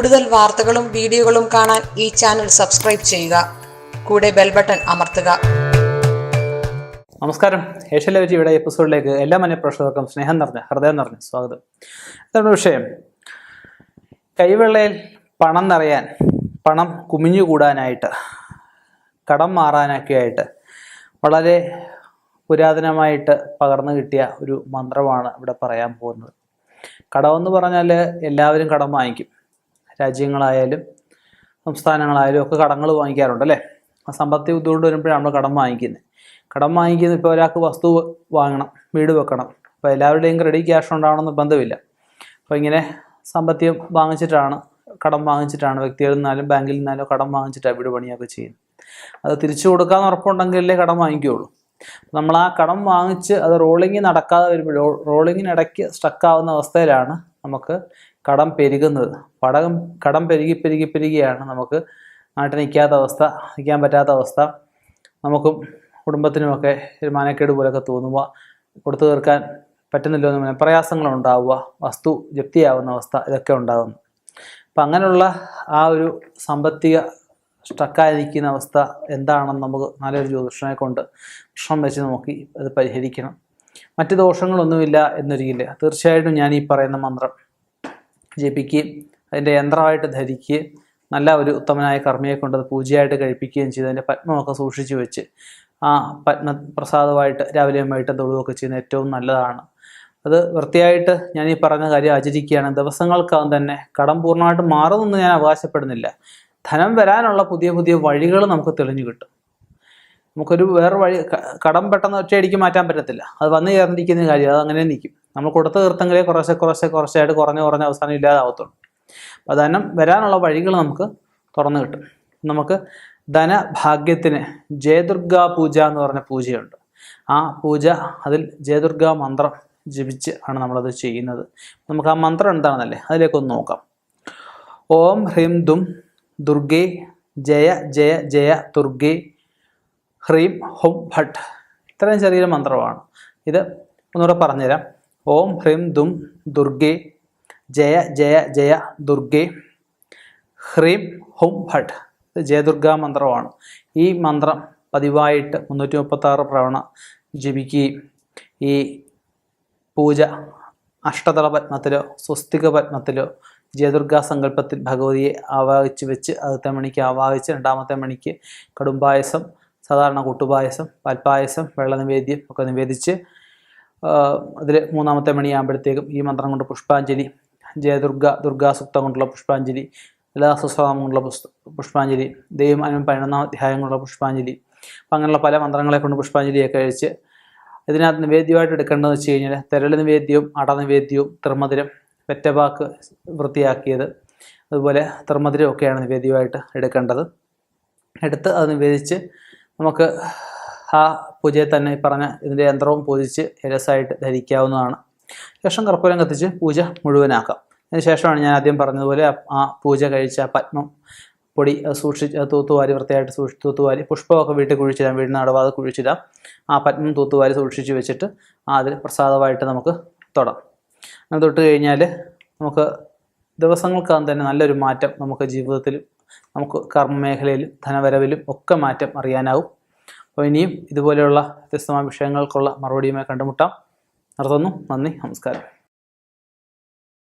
കൂടുതൽ വാർത്തകളും വീഡിയോകളും കാണാൻ ഈ ചാനൽ സബ്സ്ക്രൈബ് ചെയ്യുക. കൂടെ ബെൽ ബട്ടൺ അമർത്തുക. നമസ്കാരം. ഏഷ്യ ടിവിയുടെ എപ്പിസോഡിലേക്ക് എല്ലാ മാന്യപ്രേക്ഷകർക്കും സ്നേഹം നിറഞ്ഞ ഹൃദയം നിറഞ്ഞ സ്വാഗതം. ഇതാണ് വിഷയം. കൈവെള്ളയിൽ പണം നിറയാൻ, പണം കുമിഞ്ഞുകൂടാനായിട്ട്, കടം മാറാനൊക്കെയായിട്ട് വളരെ പുരാതനമായിട്ട് പകർന്നു കിട്ടിയ ഒരു മന്ത്രമാണ് ഇവിടെ പറയാൻ പോകുന്നത്. കടമെന്ന് പറഞ്ഞാൽ എല്ലാവരും കടം വാങ്ങിക്കും. രാജ്യങ്ങളായാലും സംസ്ഥാനങ്ങളായാലും ഒക്കെ കടങ്ങൾ വാങ്ങിക്കാറുണ്ട് അല്ലേ. ആ സമ്പത്തി ബുദ്ധിമുട്ട് വരുമ്പോഴാണ് നമ്മൾ കടം വാങ്ങിക്കുന്നത്. കടം വാങ്ങിക്കുന്നത് ഇപ്പോൾ ഒരാൾക്ക് വസ്തു വാങ്ങണം, വീട് വെക്കണം. അപ്പോൾ എല്ലാവരുടെയും ക്രെഡിറ്റ് ക്യാഷ് ഉണ്ടാവണം നിർബന്ധമില്ല. അപ്പോൾ ഇങ്ങനെ സാമ്പത്തികം വാങ്ങിച്ചിട്ടാണ്, കടം വാങ്ങിച്ചിട്ടാണ് വ്യക്തികളിൽ നിന്നാലും ബാങ്കിൽ നിന്നാലും കടം വാങ്ങിച്ചിട്ടാണ് വീട് പണിയൊക്കെ ചെയ്യുന്നത്. അത് തിരിച്ചു കൊടുക്കാമെന്ന് ഉറപ്പുണ്ടെങ്കിലല്ലേ കടം വാങ്ങിക്കുകയുള്ളൂ. നമ്മൾ ആ കടം വാങ്ങിച്ച് അത് റോളിങ് നടക്കാതെ വരുമ്പോൾ, റോളിങ്ങിനിടയ്ക്ക് സ്റ്റക്കാവുന്ന അവസ്ഥയിലാണ് നമുക്ക് കടം പെരുകുന്നത്. കടം പെരുകിയാണ് നമുക്ക് നാട്ടിൽ നിൽക്കാൻ പറ്റാത്ത അവസ്ഥ, നമുക്കും കുടുംബത്തിനുമൊക്കെ ഒരു മാനക്കേട് പോലൊക്കെ തോന്നുക, കൊടുത്തു തീർക്കാൻ പറ്റുന്നില്ലോ എന്ന് പ്രയാസങ്ങളുണ്ടാവുക, വസ്തു ജപ്തിയാവുന്ന അവസ്ഥ, ഇതൊക്കെ ഉണ്ടാകുന്നു. അപ്പം അങ്ങനെയുള്ള ആ ഒരു സാമ്പത്തിക സ്റ്റക്കായി നിൽക്കുന്ന അവസ്ഥ എന്താണെന്ന് നമുക്ക് നല്ലൊരു ജ്യോതിഷനെ കൊണ്ട് പ്രശ്നം വെച്ച് നോക്കി അത് പരിഹരിക്കണം. മറ്റ് ദോഷങ്ങളൊന്നുമില്ല എന്നൊരിക്കില്ല. തീർച്ചയായിട്ടും ഞാൻ ഈ പറയുന്ന മന്ത്രം ജപിക്കുകയും അതിൻ്റെ യന്ത്രമായിട്ട് ധരിക്കുകയും നല്ല ഒരു ഉത്തമനായ കർമ്മിയെ കൊണ്ട് അത് പൂജയായിട്ട് കഴിപ്പിക്കുകയും ചെയ്ത് അതിൻ്റെ പത്മമൊക്കെ സൂക്ഷിച്ചു വെച്ച് ആ പത്മപ്രസാദമായിട്ട് രാവിലെയും വൈകിട്ടും തൊഴുകയൊക്കെ ചെയ്യുന്നത് ഏറ്റവും നല്ലതാണ്. അത് വൃത്തിയായിട്ട് ഞാൻ ഈ പറഞ്ഞ കാര്യം ആചരിക്കുകയാണ്. ദിവസങ്ങൾക്കകം തന്നെ കടം പൂർണ്ണമായിട്ട് മാറുമെന്ന് ഞാൻ അവകാശപ്പെടുന്നില്ല. ധനം വരാനുള്ള പുതിയ പുതിയ വഴികൾ നമുക്ക് തെളിഞ്ഞു കിട്ടും. നമുക്കൊരു വേറെ വഴി, കടം പെട്ടെന്ന് ഒറ്റയടിക്ക് മാറ്റാൻ പറ്റത്തില്ല. അത് വന്നു ചേർന്നിരിക്കുന്ന കാര്യം, അത് അങ്ങനെ നിൽക്കും. നമ്മൾ കൊടുത്തു തീർത്തെങ്കിലേ കുറച്ചായിട്ട് കുറഞ്ഞ അവസാനം ഇല്ലാതാവത്തുള്ളൂ. അപ്പോൾ ധനം വരാനുള്ള വഴികൾ നമുക്ക് തുറന്നു കിട്ടും. നമുക്ക് ധനഭാഗ്യത്തിന് ജയദുർഗാ പൂജ എന്ന് പറഞ്ഞ പൂജയുണ്ട്. ആ പൂജ, അതിൽ ജയദുർഗാ മന്ത്രം ജപിച്ച് ആണ് നമ്മളത് ചെയ്യുന്നത്. നമുക്ക് ആ മന്ത്രം എന്താണെന്നല്ലേ അതിലേക്കൊന്ന് നോക്കാം. ഓം ഹ്രീം ദും ദുർഗേ ജയ ജയ ജയ ദുർഗേ ഹ്രീം ഹും ഭട്ട്. ഇത്രയും ചെറിയൊരു മന്ത്രമാണ് ഇത്. ഒന്നുകൂടെ പറഞ്ഞുതരാം. ഓം ഹ്രീം ദും ദുർഗേ ജയ ജയ ജയ ദുർഗേ ഹ്രീം ഹും ഭട്ട്. ഇത് ജയദുർഗാ മന്ത്രമാണ്. ഈ മന്ത്രം പതിവായിട്ട് 336 തവണ ജപിക്കുകയും ഈ പൂജ അഷ്ടതള പത്മത്തിലോ സ്വസ്തിക പത്മത്തിലോ ജയദുർഗാ സങ്കല്പത്തിൽ ഭഗവതിയെ ആവാഹിച്ച് വെച്ച് ആദ്യത്തെ മണിക്ക് ആവാഹിച്ച് രണ്ടാമത്തെ മണിക്ക് കടുംപായസം, സാധാരണ കൂട്ടുപായസം, പാൽപ്പായസം, വെള്ള നിവേദ്യം ഒക്കെ നിവേദിച്ച് അതിൽ മൂന്നാമത്തെ മണിയാകുമ്പോഴത്തേക്കും ഈ മന്ത്രം കൊണ്ട് പുഷ്പാഞ്ജലി, ദുർഗാസുക്തം കൊണ്ടുള്ള പുഷ്പാഞ്ജലി, ലളിതാസഹസ്രനാമം കൊണ്ടുള്ള പുഷ്പാഞ്ജലി, ദൈവം 11 അധ്യായം കൊണ്ടുള്ള പുഷ്പാഞ്ജലി, അപ്പം അങ്ങനെയുള്ള പല മന്ത്രങ്ങളെ കൊണ്ട് പുഷ്പാഞ്ജലിയൊക്കെ കഴിച്ച് ഇതിനകത്ത് നിവേദ്യമായിട്ട് എടുക്കേണ്ടതെന്ന് വെച്ച് കഴിഞ്ഞാൽ തെരളി നിവേദ്യവും അടനിവേദ്യവും തിർമധുരം, വെറ്റവാക്ക് വൃത്തിയാക്കിയത്, അതുപോലെ തിർമധുരമൊക്കെയാണ് നിവേദ്യമായിട്ട് എടുക്കേണ്ടത്. എടുത്ത് അത് നിവേദിച്ച് നമുക്ക് ആ പൂജയെ തന്നെ പറഞ്ഞ ഇതിൻ്റെ യന്ത്രവും പൂജിച്ച് രസമായിട്ട് ധരിക്കാവുന്നതാണ്. ശേഷം കർപ്പൂരം കത്തിച്ച് പൂജ മുഴുവനാക്കാം. അതിന് ശേഷമാണ് ഞാൻ ആദ്യം പറഞ്ഞതുപോലെ ആ പൂജ കഴിച്ച പത്മം പൊടി സൂക്ഷിച്ച് തൂത്തുവാരി വൃത്തിയായിട്ട് തൂത്തുവാരി, പുഷ്പമൊക്കെ വീട്ടിൽ കുഴിച്ചിടാം, വീടിന് നടവാതെ കുഴിച്ചിടാം. ആ പത്മം തൂത്തുവാരി സൂക്ഷിച്ച് വെച്ചിട്ട് അതിൽ പ്രസാദമായിട്ട് നമുക്ക് തൊടാം. അങ്ങനെ തൊട്ട് കഴിഞ്ഞാൽ നമുക്ക് ദിവസങ്ങൾക്കകം തന്നെ നല്ലൊരു മാറ്റം നമുക്ക് ജീവിതത്തിലും നമുക്ക് കർമ്മമേഖലയിലും ധനവരവിലും ഒക്കെ മാറ്റം അറിയാനാവും. അപ്പോൾ ഇനിയും ഇതുപോലെയുള്ള വ്യത്യസ്തമായ വിഷയങ്ങൾക്കുള്ള മറുപടിയുമായി കണ്ടുമുട്ടാം. നിർത്തുന്നു. നന്ദി, നമസ്കാരം.